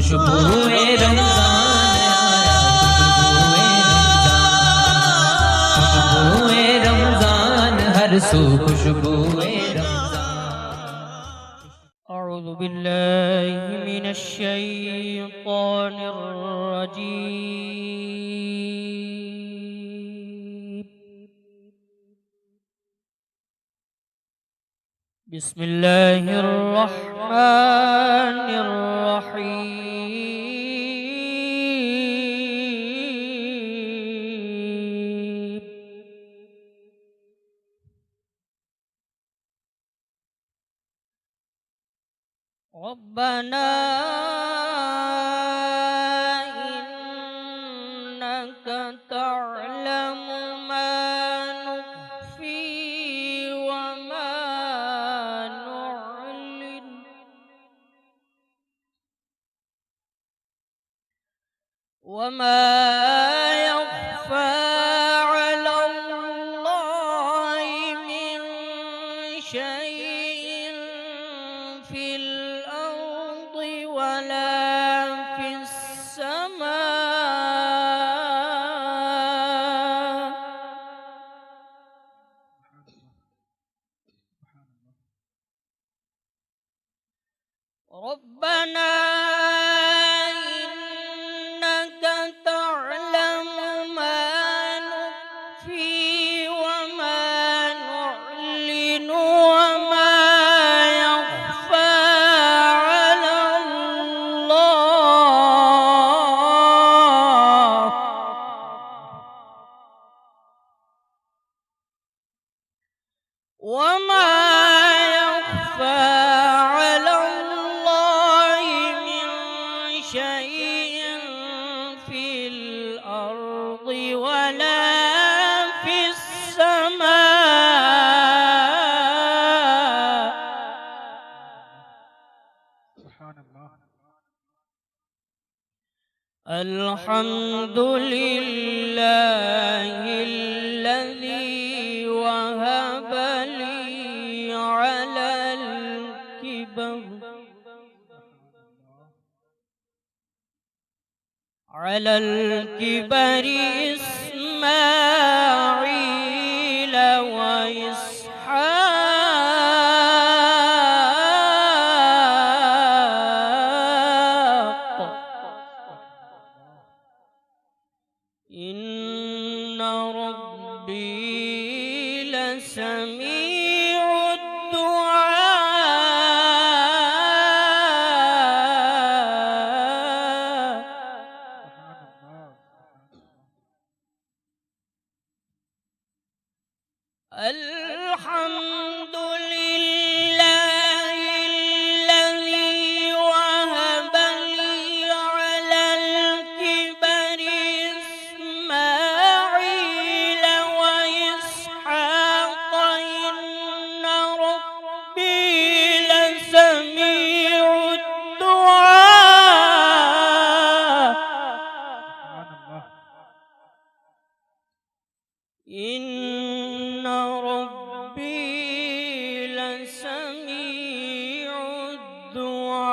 खुशबुए रमजान आया, खुशबुए रमजान हर सू खुशबुए रमजान। अऊज़ु बिल्लाहि मिनश शैतानिर रजीम। बिस्मिल्लाहिर रहमानिर रहीम। रब्बना इन्नका तअलमु मा नुख्फी व मा नु'लिन व मा यख्फा अला अल्लाहि मिन शैइन फिल अर्दि वला फिस समा। रब्बना इन्नका तअलमु मा नुख्फी व मा नु'लिनु व मा यख्फा अला अल्लाह व मा यख्फा अला अल्लाहि मिन शैइन फिल अर्दि वला फिस समा। अल्हम्दुलिल्लाहिल्लज़ी वहब ली अलल किबरि इस्माईला व इसहाक़। इन्ना रब्बी लसमीउद दुआ। अल्हम्दुलिल्लाहिल्लज़ी वहब ली अलल किबरि इस्माईला व इसहाक़। इन्ना रब्बी लसमीउद दुआ। इन्ना रब्बी लसमीउद दुआ।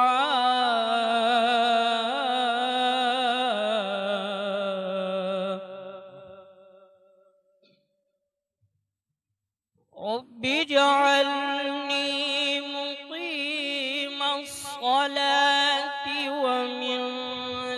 रब्बि इजअलनी मुक़ीमस सलाति व मिन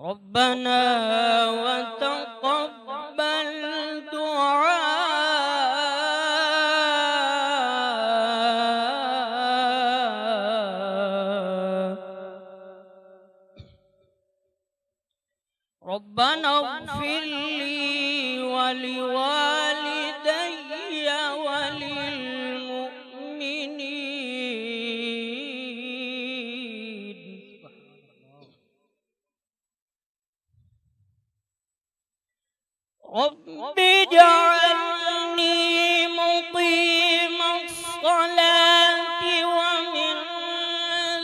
रब्बना व तक़ब्बल दुआ। रब्बना इग़फिर ली व लिवालिदैय व लिलमुअ्मिनीन। रब्बि इजअलनी मुक़ीमस सलाति व मिन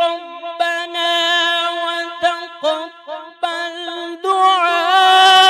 रब्बना व तक़ब्बल दुआ।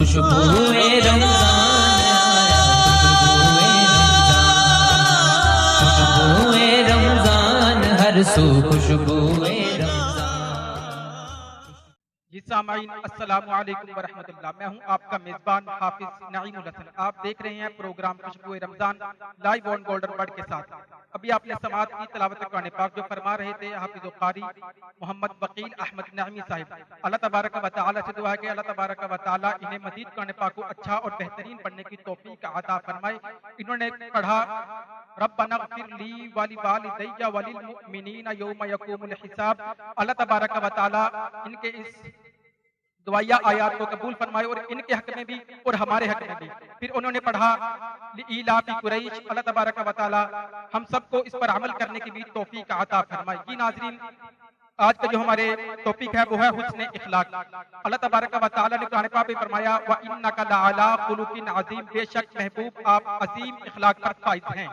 खुशबुए रमजान हर सू खुशबुए जी सामाईन, अस्सलामु अलैकुम वरहमतुल्लाह। मैं हूं आपका मेजबान हाफिज नईमुल हसन। आप देख रहे हैं प्रोग्राम खुशबुए Ramzan live on Golden Bird के साथ। अभी आपने समात की तिलावत कुरान पाक जो फरमा रहे थे हाफिज कारी मोहम्मद वकील अहमद नईमी साहिब। अल्लाह तबारक व तआला से दुआ है कि अल्लाह तबारक व तआला इन्हें मजीद कुरान पाक को अच्छा और बेहतरीन पढ़ने की तौफीक अता फरमाए। इन्होंने पढ़ा रब्बना इग़फिर ली वलिवालिदैया वलिल मुमिनीना यौम यक़ूमुल हिसाब। अल्लाह तबारक व तआला इनके इस दुआया आयात को कबूल फरमाए और इनके हक में भी और हमारे हक में भी। फिर उन्होंने पढ़ा लिईलाफी कुरैश। अल्लाह तबारक व तआला हम सबको इस पर अमल करने की भी तौफीक अता फरमाए। जी नाज़रीन, आज का जो हमारे टॉपिक है वो है हुस्न इखलाक। अल्लाह तबारक व तआला ने कुरान पाक में फरमाया व इन्नका लअला खुलुकिन अज़ीम। बेशक महबूब आप अजीम इखलाक पर फाइज हैं।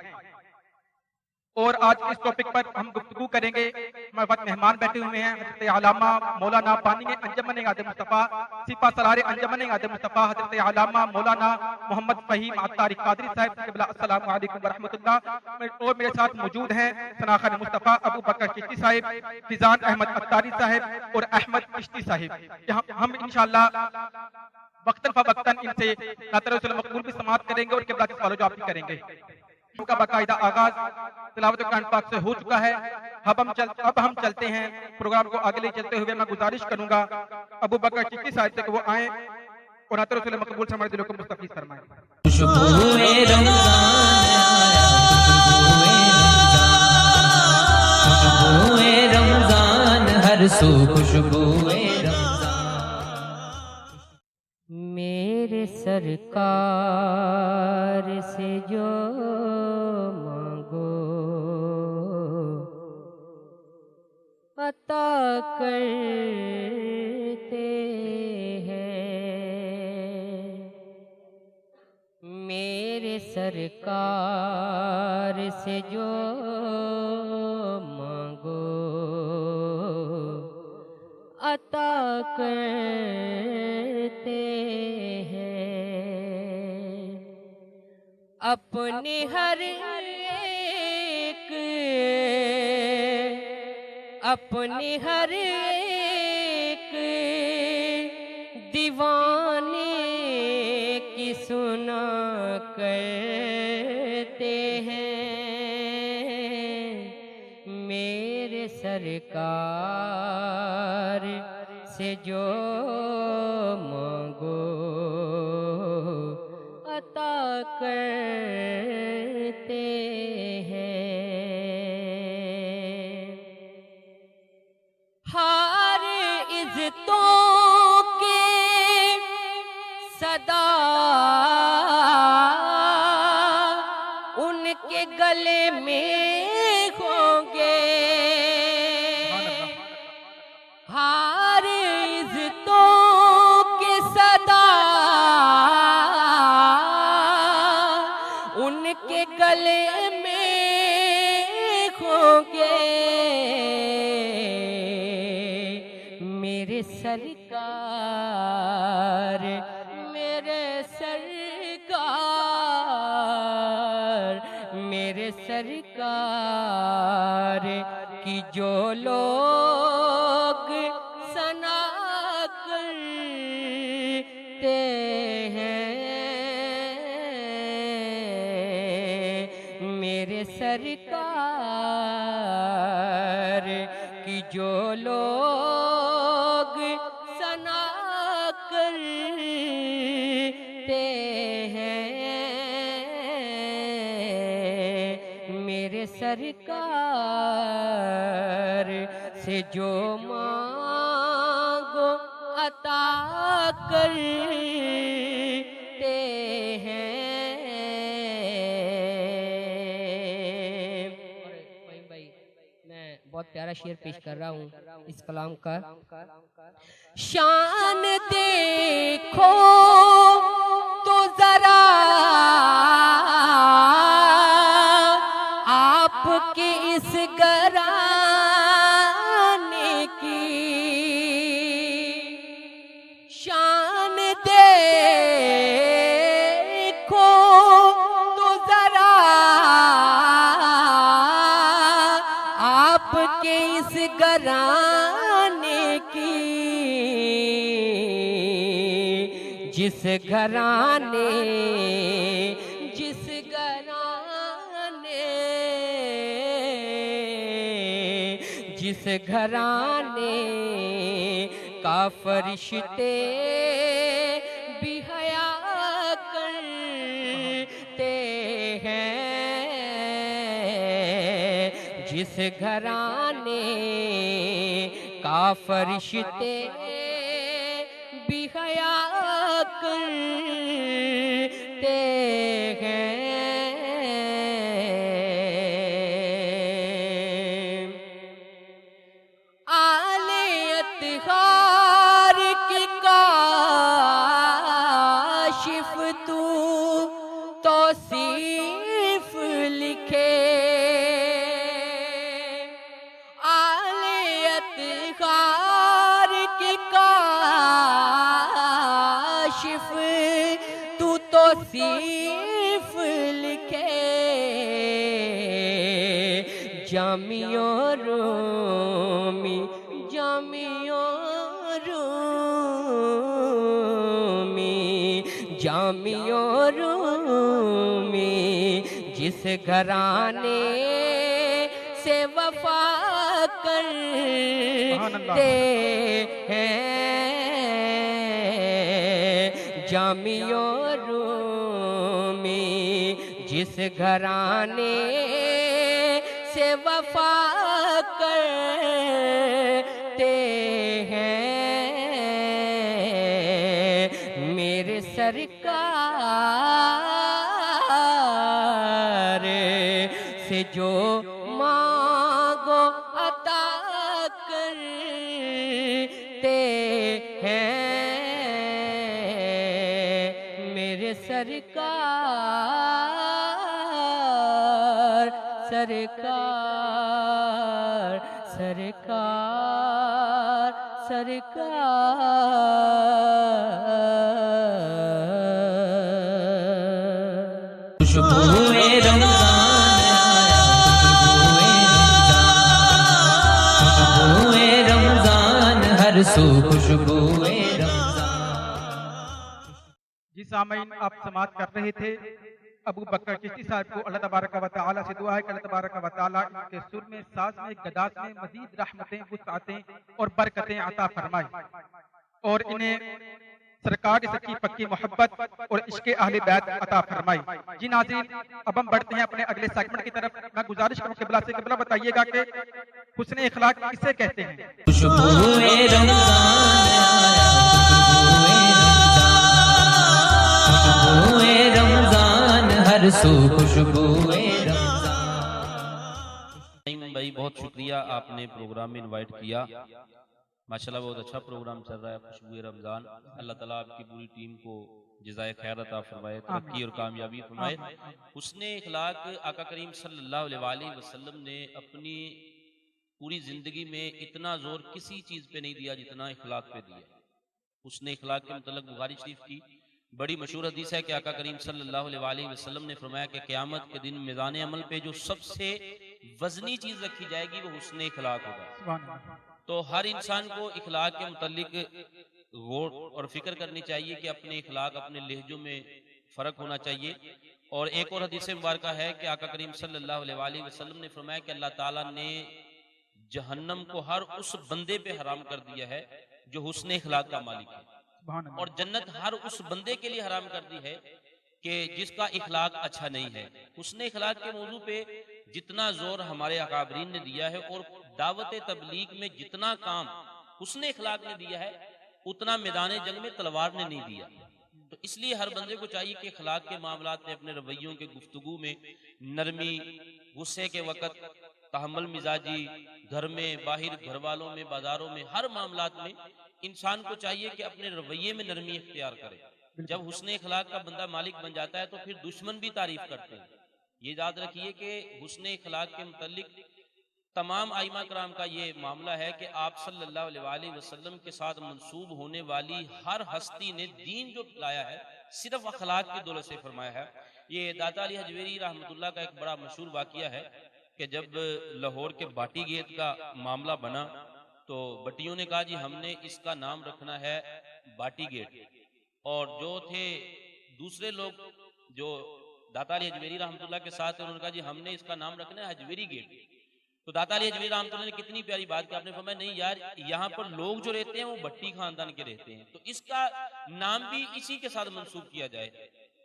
और आज इस टॉपिक पर हम गुफ्तगू करेंगे। हमारे पास मेहमान बैठे हुए हैं, हज़रत अल्लामा मौलाना बानी अंजमन आदम मुस्तफ़ा सिपा सलार अंजमन आदम मुस्तफ़ा हज़रत अल्लामा मौलाना मोहम्मद फ़हीम अत्तारी कादरी साहब क़िबला अस्सलामु अलैकुम व रहमतुल्लाह। और मेरे साथ मौजूद हैं सनाखन मुस्तफ़ा अबू बकर चिश्ती साहिब, फिजान अहमद अत्तारी साहब और अहमद चिश्ती साहिब। हम इंशाअल्लाह वक्तन फ़वक्तन इनसे नातरुल मकबूल भी समाअत करेंगे और क़िबला के सवाल जवाब भी करेंगे। उनका बाकायदा आगाज तिलावत कुरान पाक से हो चुका है। अब हम चलते हैं प्रोग्राम को आगे ले चलते हुए मैं गुजारिश करूंगा अबू बकर चिश्ती साहब से कि वो आए और नातरुल मकबूल से हमारे दिलों को मुस्तफ़ीज़ फरमाएं। खुशबुए रमजान हर सू खुशबुए मेरे सरकार से जो मांगो अता करते हैं। मेरे सरकार से जो मांगो अता करते हैं। अपने हर एक दीवाने की सुना करते हैं। मेरे सरकार से जो मांगो अता करते हैं। हर इज़्ज़तों के सदा उनके गले में होंगे। हर इज़्ज़तों के सदा उनके गले में होंगे। मेरे सरकार की जो लोग सना करते हैं। मेरे सरकार की जो लोग सना करते हैं। मेरे सरकार से जो मांगो अता करते हैं। भाई मैं बहुत प्यारा शेर पेश कर रहा हूँ इस कलाम का। शान देखो तो जरा आपके इस घराने की। शान देखो तो जरा आपके इस घराने की। जिस घराने का फरिश्ते भी हया करते हैं। जिस घराने का फरिश्ते भी हया करते हैं। तौसीफ लिखे तौसीफ लिखे जामियो रूमी जामियो रूमी जामियो रूमी जिस घराने से वफा करते हैं जामियो रूमी जिस घराने से वफा करते हैं मेरे सरकार से जो मांगो अता करते हैं मेरे सरकार सरकार सरकार सरकार खुशबुए रमजान हर सू खुशबुए जी सामीन, आप समाअत कर रहे थे अबू बकर चिश्ती साहब को अल्लाह तबारक व तआला से दुआ है कि अल्लाह तबारक व तआला इनके सुर में, साज में, गदास में मजीद रहमतें, वुसअतें और बरकतें अता फरमाए और इन्हें सरकार की सच्ची पक्की मोहब्बत और इश्क़े अहले बैत अता फरमाए। जी नाज़रीन, अब हम बढ़ते हैं अपने अगले सेगमेंट की तरफ। मैं गुजारिश करूं किबला से, किबला बताइएगा कि हुस्न इखलाक किसे कहते हैं? खुशबुए रमजान हर सू खुशबुए रमजान। भाई बहुत शुक्रिया, आपने प्रोग्राम में इनवाइट किया। माशाल्लाह बहुत अच्छा प्रोग्राम चल रहा है खुशबुए रमजान। अल्लाह ताला आपकी पूरी टीम को जज़ाए खैर अता फरमाए, तरक्की और कामयाबी फरमाए। हुस्न इखलाक आका करीम सल्लल्लाहु अलैहि वसल्लम ने अपनी पूरी जिंदगी में इतना जोर किसी चीज पे नहीं दिया जितना इखलाक पे दिया। हुस्न इखलाक के मुतल्लिक़ बुखारी शरीफ की बड़ी मशहूर हदीस है कि आका करीम सल्लल्लाहु अलैहि वसल्लम ने फरमाया कि क़यामत के दिन मीज़ान अमल पे जो सबसे वजनी चीज रखी जाएगी वो हुस्न इखलाक होगा। तो हर इंसान को इखलाक के मुतल्लिक गौर और फिक्र करनी चाहिए कि अपने इखलाक, अपने लहजों में फर्क होना चाहिए। और एक और हदीस मुबारक है कि आका करीम सल्लल्लाहु अलैहि वसल्लम ने फरमाया कि अल्लाह ताला ने जहन्नम को हर उस बंदे पे हराम कर दिया है जो हुस्न इखलाक का मालिक है, और जन्नत हर उस बंदे के लिए हराम कर दी है कि जिसका इखलाक अच्छा नहीं है। हुस्न इखलाक के मौजू पे जितना जोर हमारे अकाबरीन ने दिया है और दावत तबलीग में जितना काम हुस्न इखलाक ने दिया है उतना मैदान जंग में तलवार ने नहीं दिया। तो इसलिए हर बंदे को चाहिए कि इखलाक के मामलात में, अपने रवैयों के गुफ्तगू में नरमी, गुस्से के वक़्त तहम्मुल मिजाजी, घर में, बाहर, घर वालों में, बाजारों में, हर मामलात में इंसान को चाहिए कि अपने रवैये में नरमी इख्तियार करे। जब हुस्न इखलाक का बंदा मालिक बन जाता है तो फिर दुश्मन भी तारीफ करते हैं। ये याद रखिए कि हुस्न इखलाक के मुतल्लिक तमाम आइमा कराम का ये मामला है कि आप सल्लल्लाहु अलैहि वसल्लम के साथ मंसूब होने वाली हर हस्ती ने दीन जो लाया है सिर्फ अखलाक की दौलत से फरमाया है। ये दाता अली हजवेरी रहमतुल्लाह का एक बड़ा मशहूर वाक़िया है कि जब लाहौर के बाटी गेट का मामला बना तो बटियों ने कहा जी हमने इसका नाम रखना है बाटी गेट, और जो थे दूसरे लोग जो दाता अली हजवेरी रहमतुल्लाह के साथ उन्होंने कहा जी हमने इसका नाम रखना है हजवेरी गेट। तो दाता अली हजवेरी रहमतुल्लाह ने कितनी प्यारी बात की, आपने फरमाया नहीं यार यहाँ पर लोग जो रहते हैं वो भट्टी खानदान के रहते हैं, तो इसका नाम भी इसी के साथ मंसूब किया जाए।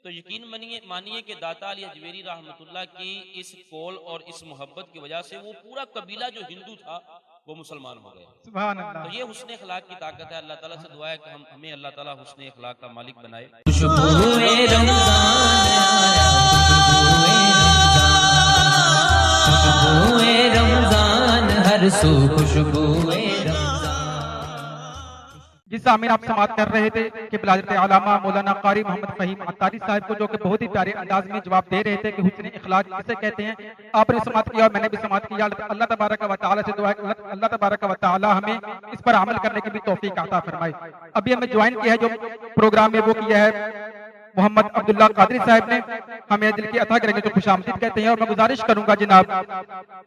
तो यकीन मानिए कि दाता अली हजवेरी रहमतुल्लाह की इस कौल और इस मोहब्बत की वजह से वो पूरा कबीला जो हिंदू था वो मुसलमान हो गया। सुभान अल्लाह। तो ये हुस्न इखलाक की ताकत है। अल्लाह ताला से दुआ है कि हमें अल्लाह ताला हुस्न इखलाक का मालिक बनाए। खुशबुए रमजान हर सू खुशबुए जिस सामीन आप समाअत कर रहे थे कि हज़रत अल्लामा मौलाना कारी मोहम्मद फहीम अत्तारी साहब को, जो कि बहुत ही प्यारे अंदाज में जवाब दे रहे थे कि हुस्न इखलाक किसे कहते हैं। आपने समाअत किया और मैंने भी समाअत किया। अल्लाह तबारक व तआला से दुआ है कि अल्लाह तबारक व तआला हमें इस पर अमल करने की भी तौफीक अता फरमाए। अभी हमें ज्वाइन किया है जो प्रोग्राम में वो किया है मोहम्मद अब्दुल्ला कादरी साहब ने हमें दिल की अता करेंगे, जो खुशामदीद कहते हैं। और मैं गुजारिश करूंगा जनाब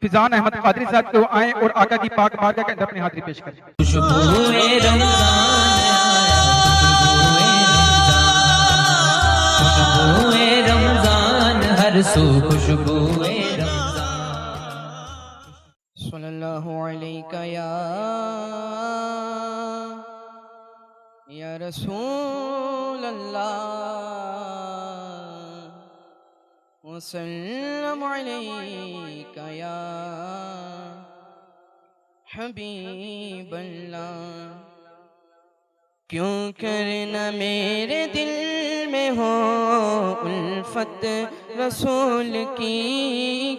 फिजान अहमद कादरी साहब को आए और आका की पाक बारगाह के अंदर अपनी हाजिरी पेश करें। खुशबुए रमजान हर सू खुशबुए सल्लल्लाहु अलैका या रसूल अल्लाह वसल्लम अलैका या हबीब अल्लाह। क्यों करना मेरे दिल में हो उल्फत रसूल की,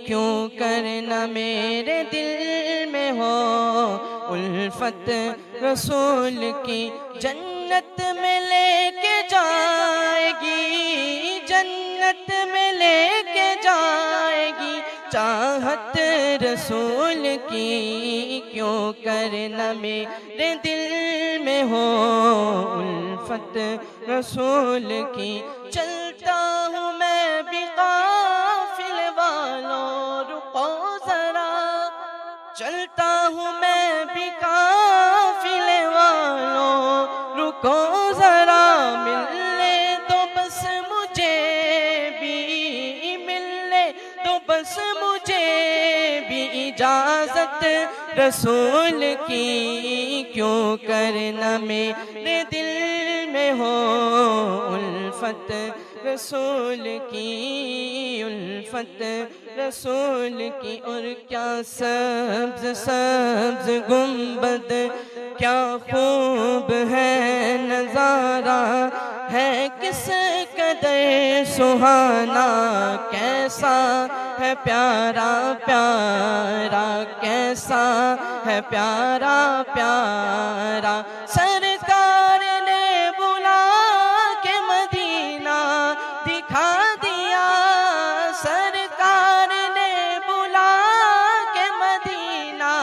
क्यों करना मेरे दिल में हो उल्फत रसूल की। जन्नत में लेके जाएगी, जन्नत में लेके जाएगी चाहत रसूल की। क्यों करना मेरे दिल में हो उल्फत रसूल की। चलता हूँ मैं भी काफिल वालों रुको जरा, चलता हूँ मैं भी काफिल वालों रुको जरा। मिलने तो बस मुझे भी, मिलने तो बस मुझे भी इजाजत रसूल की। क्यों करना मेरे दिल में हो उल्फत रसूल की, उल्फत रसूल की। और क्या सब्ज सब्ज गुंबद, क्या खूब है नजारा है, किस कदर सुहाना, कैसा है प्यारा प्यारा, कैसा है प्यारा प्यारा। सरकार ने बुला के मदीना दिखा दिया, सरकार ने बुला के मदीना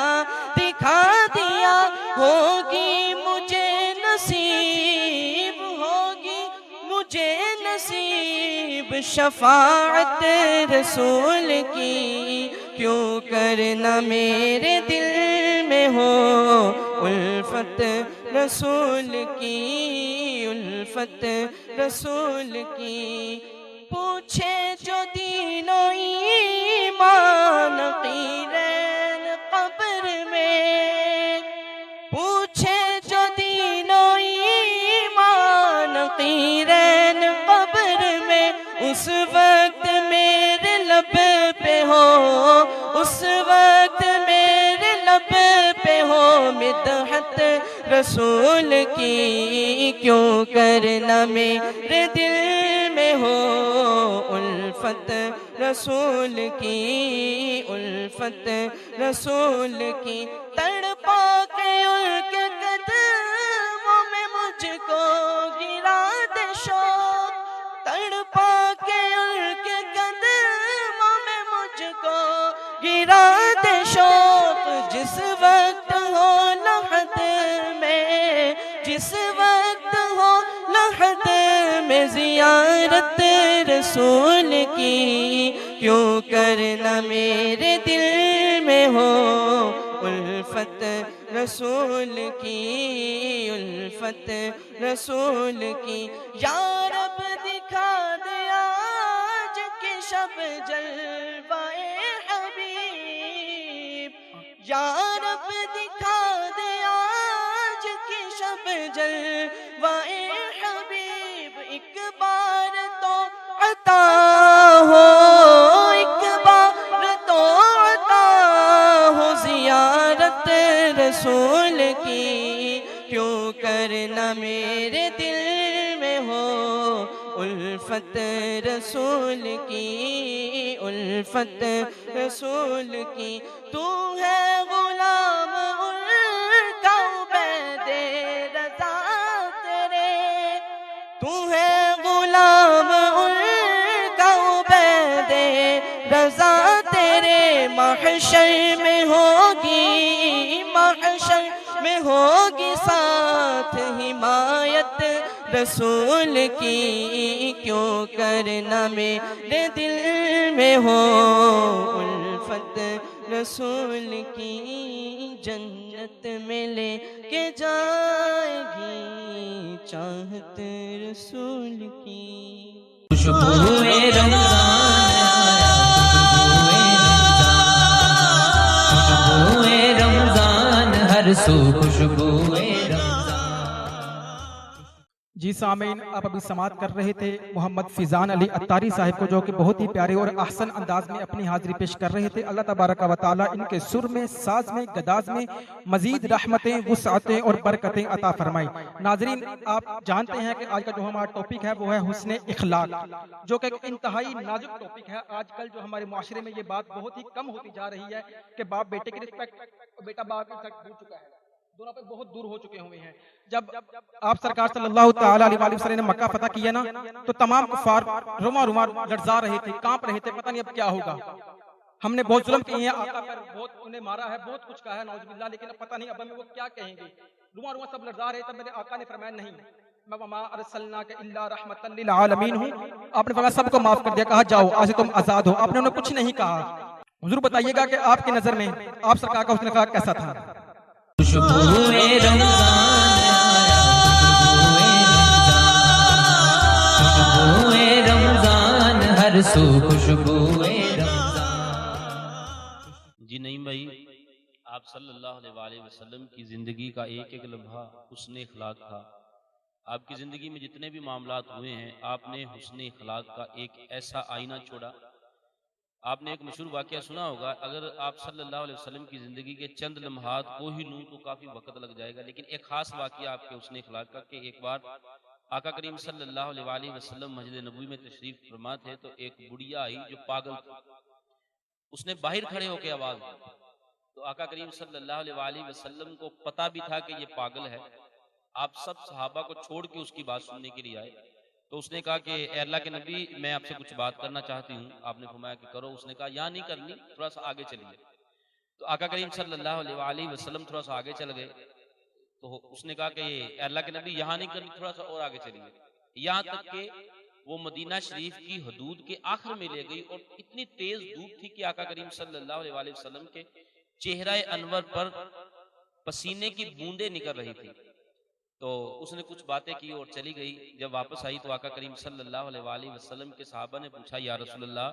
दिखा दिया। होगी मुझे नसीब, होगी मुझे नसीब शफाअत रसूल की। क्यों करना मेरे दिल में हो उल्फत रसूल की, उल्फत रसूल की। पूछे जो दीनो ईमान कीरैन कब्र में, पूछे जो दीनो ईमान कीरैन कब्र में। उस वक्त मेरे लब पे हो, उस वक्त मेरे लब पे हो मिदहत रसूल की। क्यों करना मेरे दिल में हो उल्फत रसूल की, उल्फत रसूल की। तड़पा के उनके कदमों में मुझको गिरा दे शौक, तड़पा के उनके कदमों में मुझको गिरा दे शौक। जिस वक्त हो लहद में, जिस वक्त हो लहद में ज़ियारत रसूल की। क्यों करना मेरे दिल में हो उल्फत रसूल की, उल्फत रसूल की। या रब दिखा दे आज के शब जलवाए हबीब, या रब दिखा दे आज के शब जलवाए हबीब। एक बार तो अता हो, एक बार तो अता हो ज़ियारत रसूल की। क्यों करना मेरे दिल में हो उल्फत रसूल की, उल्फत रसूल की। तू है गुलाम उनका उबैदे रज़ा तेरे, तू है गुलाम उनका उबैदे रज़ा तेरे। महशर में होगी, महशर में होगी साथ हिमायत रसूल की, क्यों करना मेरे दिल में हो उल्फत रसूल की, जन्नत में लेके जाएगी चाहत रसूल की। खुशबुए रमजान हर सू खुशबुए जी सामीन, आप अभी समात कर रहे थे मोहम्मद फिजान अली अत्तारी साहिब को, जो कि बहुत ही प्यारे और अहसन अंदाज में अपनी हाजिरी पेश कर रहे थे। अल्लाह तबारक व तआला इनके सुर में, साज में, गदाज में मजीद रहमतें, वुसअतें और बरकतें अता फरमाई। नाजरीन, आप जानते हैं कि आज का जो हमारा टॉपिक है वो है हुस्न इखलाक, जो कि एक इंतहाई नाजुक टॉपिक है। आजकल जो हमारे माशरे में ये बात बहुत ही कम होती जा रही है कि बाप बेटे की रिस्पेक्ट, बेटा बाप की रिस्पेक्ट भूल चुका है, दोनों पे बहुत दूर हो चुके हुए हैं। जब आप सरकार सल्लल्लाहु तआला अलैहि वसल्लम ने मक्का फतह किया ना, तो तमाम कुफार रुमा रुमा लड़जा रहे थे, कांप रहे थे, पता नहीं अब क्या होगा। हमने बहुत जुल्म किए हैं आका पर, बहुत उन्हें मारा है, बहुत कुछ कहा है नौजुबिल्लाह, लेकिन अब पता नहीं अब हमें वो क्या कहेंगे। रुमा रुमा सब लड़जा रहे थे। मेरे आका ने फरमाया नहीं, मैं वमा अरसलनाका इल्ला रहमतन लिल आलमीन हूं। आपने फरमाया सबको माफ कर दिया, कहा जाओ आज तुम आजाद हो। आपने उन्हें कुछ नहीं कहा। हुजूर बताइएगा कि आपकी नजर में आप सरकार का हुस्न इखलाक कैसा था? खुशबुए रमजान हर सू खुशबुए जी नहीं भाई, आप सल्लल्लाहु अलैहि वसल्लम की ज़िंदगी का एक एक लम्हा हुस्न इखलाक था। आपकी ज़िंदगी में जितने भी मामलात हुए हैं, आपने हुस्न इखलाक का एक ऐसा आईना छोड़ा। आपने एक मशहूर वाक़या सुना होगा, अगर आप सल्लल्लाहु अलैहि वसल्लम की ज़िंदगी के चंद लम्हात को ही लूँ तो काफ़ी वक्त लग जाएगा, लेकिन एक ख़ास वाक़या आपके हुस्न इखलाक का कि एक बार आका करीम सल्लल्लाहु अलैहि वसल्लम मस्जिद नबवी में तशरीफ फरमा थे, तो एक बुढ़िया आई जो पागल थी, उसने बाहर खड़े होकर आवाज़ दी। तो आका करीम सल्लल्लाहु अलैहि वसल्लम को पता भी था कि ये पागल है। आप सब सहाबा को छोड़ के उसकी बात सुनने के लिए आए। तो उसने कहा कि ए अल्लाह के नबी, मैं आपसे कुछ बात करना चाहती हूँ। आपने फरमाया कि करो। उसने कहा यहाँ नहीं करनी, थोड़ा सा आगे चलिए। तो आका करीम सल्लल्लाहु अलैहि वसल्लम थोड़ा सा आगे चल गए। तो उसने कहा कि ए अल्लाह के नबी, यहाँ नहीं करनी, थोड़ा सा और आगे चलिए। यहाँ तक के वो मदीना शरीफ की हदूद के आखिर में ले गई और इतनी तेज धूप थी कि आका करीम सल्लल्लाहु अलैहि वसल्लम के चेहरा अनवर पर पसीने की बूंदें निकल रही थी। तो उसने कुछ बातें की और चली गई। जब वापस आई तो आका करीम सल्लल्लाहु अलैहि वसल्लम के सहाबा ने पूछा, या रसूलल्लाह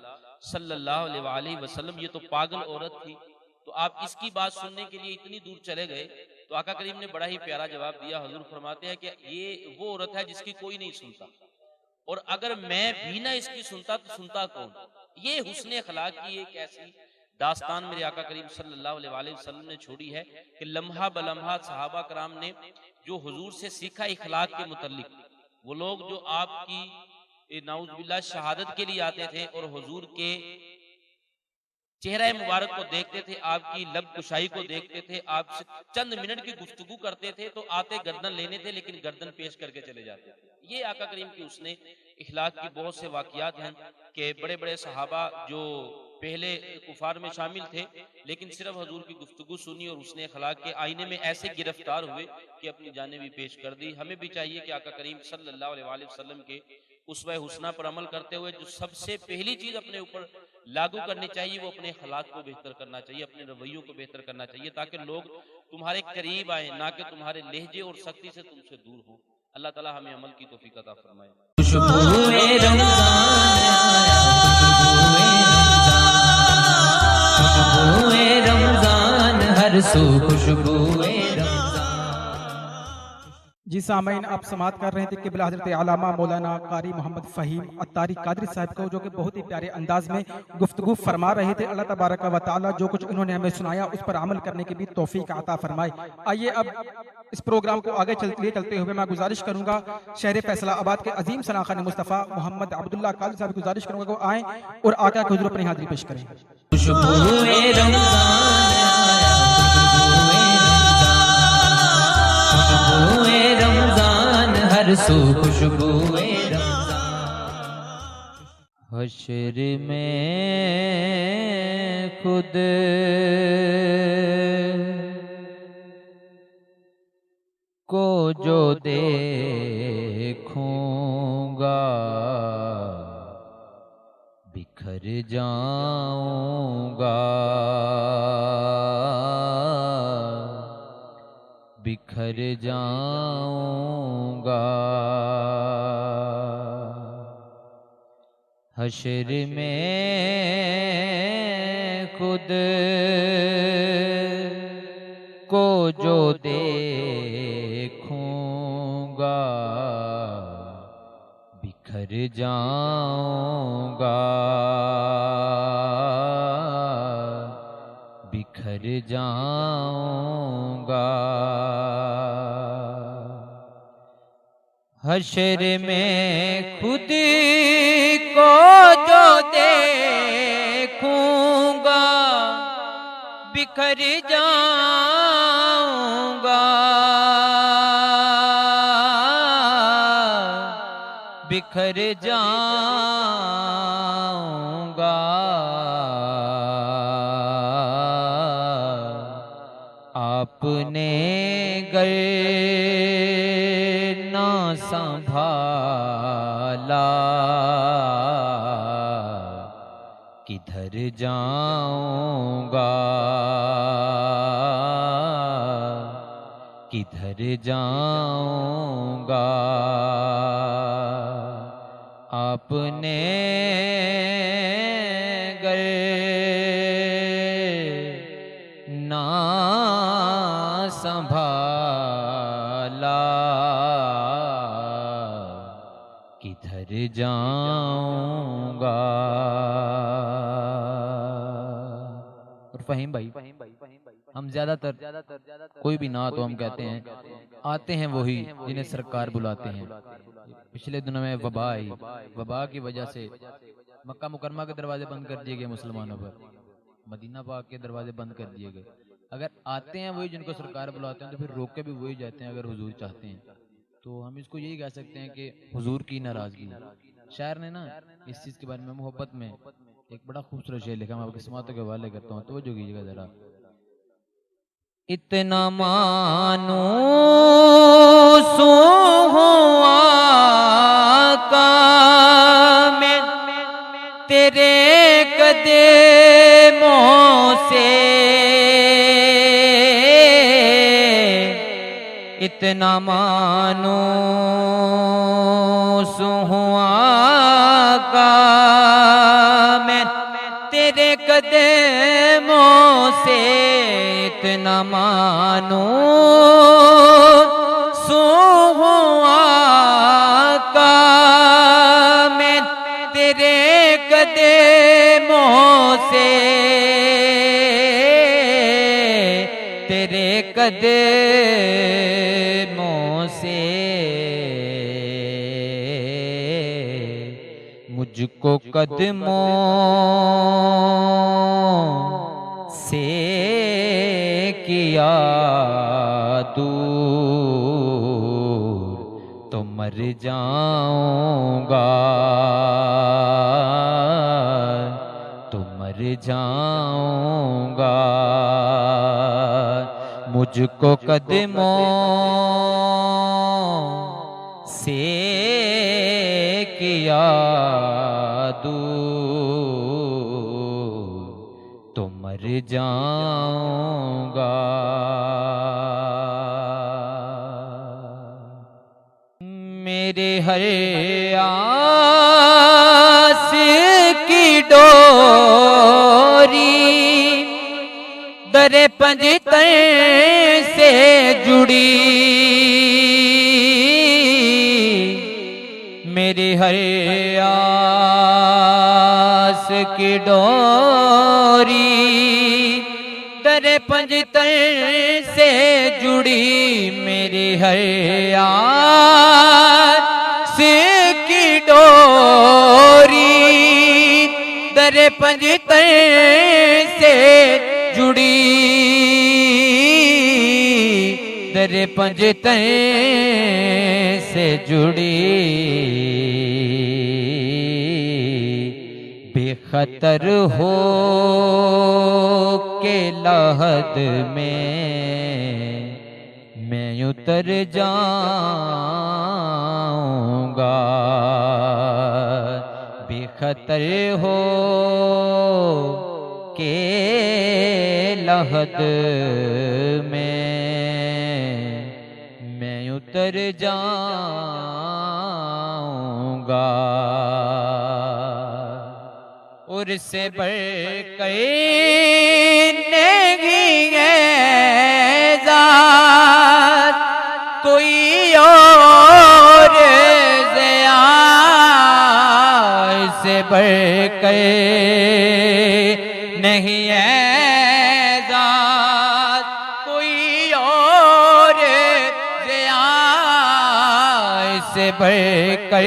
सल्लल्लाहु अलैहि वसल्लम, ये तो पागल औरत थी, तो आप इसकी बात सुनने के लिए इतनी दूर चले गए? तो आका करीम ने बड़ा ही प्यारा जवाब दिया। हुजूर फरमाते हैं कि ये वो औरत है जिसकी कोई नहीं सुनता, और अगर मैं भी ना इसकी सुनता तो सुनता कौन? ये हुस्न इखलाक की एक ऐसी दास्तान मेरे आका करीम सल्लल्लाहु अलैहि वसल्लम ने छोड़ी है कि लम्हा बलम्हा सहाबा कराम ने जो हुजूर से सीखा इखलाक के मुतल्लिक, वो लोग जो आपकी नाउज़ुबिल्लाह शहादत के लिए आते थे और हुजूर के चेहरा मुबारक को देखते थे, आपकी लब कुशाई को देखते थे, आपसे चंद मिनट की गुफ्तगू करते थे, तो आते गर्दन लेने थे, लेकिन गर्दन पेश करके चले जाते थे। ये आका करीम की उसने इखलाक की बहुत से वाक़ियात हैं कि बड़े बड़े सहाबा जो पहले कुफार में शामिल थे, लेकिन सिर्फ हुजूर की गुफ्तगू सुनी और उसने इखलाक के आईने में ऐसे गिरफ्तार हुए कि अपनी जानें भी पेश कर दी। हमें भी चाहिए कि आका करीम सल्लल्लाहु अलैहि वसल्लम के उसवा हुस्ना पर अमल करते हुए जो सबसे पहली चीज अपने ऊपर लागू करनी चाहिए वो अपने हालात को बेहतर करना चाहिए, अपने रवैयों को बेहतर करना चाहिए, ताकि लोग तुम्हारे करीब आए, ना कि तुम्हारे लहजे और सख्ती से तुमसे दूर हो। अल्लाह ताला हमें अमल की तौफीक अता फरमाए। खुशबुए रमजान हर सू खुशबुए जी सामीन, आप समात कर रहे थे क़िबला हज़रत अल्लामा मौलाना कारी मोहम्मद फ़हीम अत्तारी कादरी साहब को, जो कि बहुत ही प्यारे अंदाज में गुफ्तगू फरमा रहे थे। अल्लाह तबारक व तआला जो कुछ इन्होंने हमें सुनाया उस पर अमल करने की भी तौफीक अता फरमाए। आइए अब इस प्रोग्राम को आगे चलते हुए मैं गुजारिश करूंगा शहर फैसलाबाद के अजीम सनाखान मुस्तफ़ा मोहम्मद अब्दुल्ला कादरी साहब गुजारिश करूंगा कि वो आएँ और आका के हुज़ूर अपनी हाजिरी पेश करें। खुशबुए रमजान हर सू खुशबुए हश्र में खुद को जो देखूंगा बिखर जाऊंगा, बिखर जाऊंगा। हश्र में खुद को जो देखूंगा, बिखर जाऊंगा, बिखर जाऊंगा। हश्र में खुद को जो देखूंगा, बिखर जाऊंगा, बिखर जाऊंगा। आपने गर ना संभाला, किधर जाऊंगा, किधर जाऊंगा। आपने गर ना संभाला, किधर जाऊंगा। और फहीम भाई, हम ज्यादातर कोई भी ना तो हम कहते हैं आते हैं वही जिन्हें सरकार बुलाते हैं। पिछले दिनों में वबा आई, वबा की वजह से मक्का मुकरमा के दरवाजे बंद कर दिए गए मुसलमानों पर, मदीना पाक के दरवाजे बंद कर दिए गए। अगर आते हैं वही जिनको सरकार बुलाते हैं तो फिर रोक के भी वही जाते हैं अगर हुजूर चाहते हैं। तो हम इसको यही कह सकते हैं कि हुजूर की नाराजगी। शायर ने ना इस चीज के बारे में मोहब्बत में एक बड़ा खूबसूरत शेर लिखा, मैं आपकी समातों के हवाले करता हूँ, तो जो कीजिएगा जरा। इतना मानो सो हुआ का मैं तेरे कदमों से, इतना मानो सो हुआ का मैं तेरे कदमों से, इतना मानो सो हुआ का मैं तेरे कदमों से, तेरे कदमों से। मुझको कदमों से किया दूर तो मर जाऊंगा, तो मर जाऊंगा। मुझको कदमों से किया दूर तो मर जाऊंगा। मेरे हर आस की डोरी दरे पंजतर से जुड़ी, मेरी हर आस की डोरी दरे पंजतर से जुड़ी, मेरी हर आस की डोरी दरे पंजतर से जुड़ी, दरे पंजतर से जुड़ी। बेखतर हो के लहद में मैं उतर जाऊंगा, खतर हो के लहद में मैं उतर जाऊंगा और से बढ़कर नहीं है ज़ात कोई और ज़िया से बढ़कर नहीं है ज़ात कोई और ज़िया से बढ़कर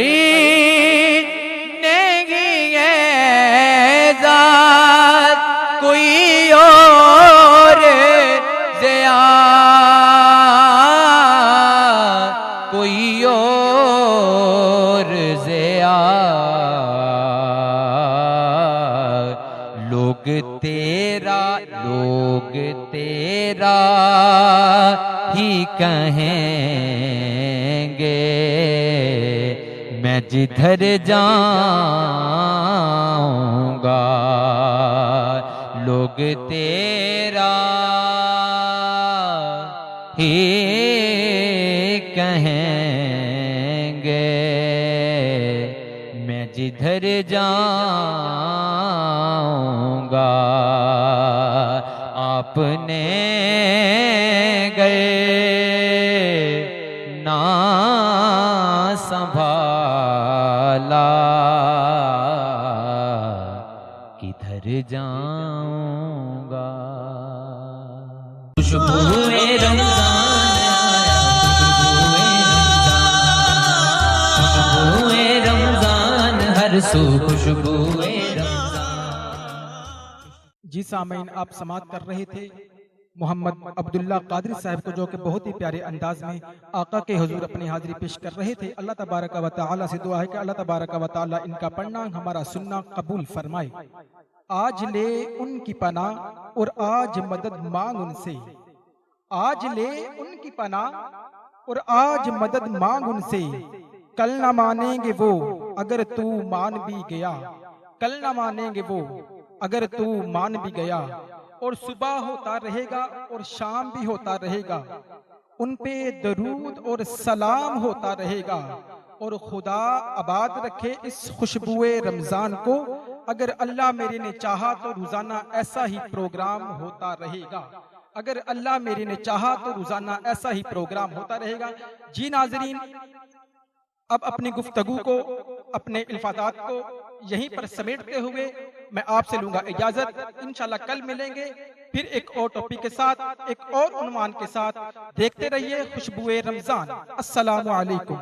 कोई और ज़िया कोई और ज़िया लोग तेरा ही कहेंगे मैं जिधर जाऊंगा लोग तेरा ही कहेंगे मैं जिधर जाऊंगा आपने गए ना संभाला किधर जाऊंगा खुशबुए रमजान हर सू खुशबुए जी सामीन, आप समात कर रहे थे मोहम्मद अब्दुल्ला कादरी साहब को, जो कि बहुत ही प्यारे अंदाज में आका के हुजूर अपनी हाजिरी पेश कर रहे थे। अल्लाह तबारक व तआला से दुआ है कि अल्लाह तबारक व तआला इनका पढ़ना हमारा सुनना कबूल फरमाए। आज ले उनकी पनाह और आज मदद मांग उनसे, आज ले उनकी पनाह और आज मदद मांग उनसे, कल न मानेंगे वो अगर तू मान भी गया, कल न मानेंगे वो अगर तू मान भी गया, और सुबह होता रहेगा और शाम भी होता रहेगा, उन पे दरूद और सलाम होता रहेगा। और खुदा आबाद रखे इस खुशबुए रमजान को, अगर अल्लाह मेरे ने चाहा तो रोजाना ऐसा ही प्रोग्राम होता रहेगा, अगर अल्लाह मेरे ने चाहा तो रोजाना ऐसा ही प्रोग्राम होता रहेगा। जी नाजरीन, अब अपनी गुफ्तगू को, अपने इल्फाजात को यहीं पर समेटते हुए मैं आपसे लूंगा इजाजत। इंशाल्लाह कल मिलेंगे फिर एक और टॉपिक के साथ, एक और उन्वान के साथ। देखते रहिए खुशबुए रमजान। अस्सलामु अलैकुम।